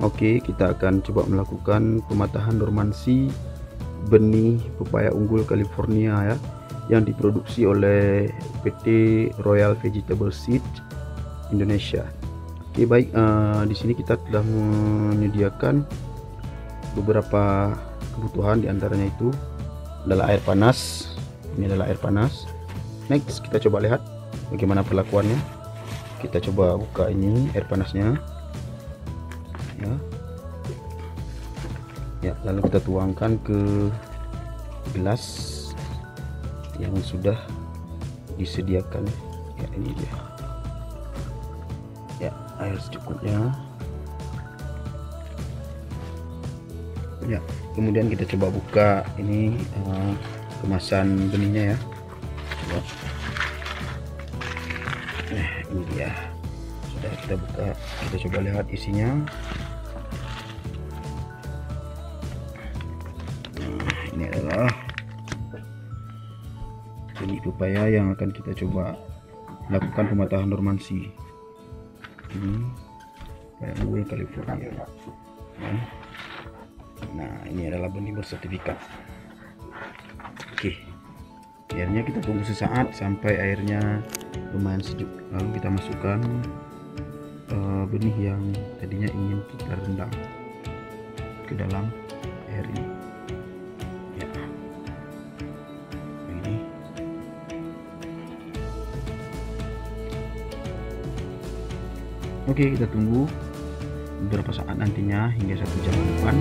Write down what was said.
Oke, kita akan coba melakukan pematahan dormansi benih pepaya unggul California ya, yang diproduksi oleh PT Royal Vegetable Seed Indonesia. Oke, baik, di sini kita telah menyediakan beberapa kebutuhan, diantaranya itu adalah air panas. Ini adalah air panas. Next, kita coba lihat bagaimana perlakuannya. Kita coba buka ini air panasnya ya, lalu kita tuangkan ke gelas yang sudah disediakan ya. Ini dia ya, air secukupnya ya. Kemudian kita coba buka ini kemasan benihnya ya. Coba. Nah, ini dia, sudah kita buka. Kita coba lihat isinya. Ini adalah benih pepaya yang akan kita coba lakukan pematahan dormansi. Ini pepaya unggul California. Nah, ini adalah benih bersertifikat. Oke, airnya kita tunggu sesaat sampai airnya lumayan sejuk, lalu kita masukkan benih yang tadinya ingin kita rendam ke dalam air ini. Oke, kita tunggu beberapa saat nantinya hingga 1 jam ke depan.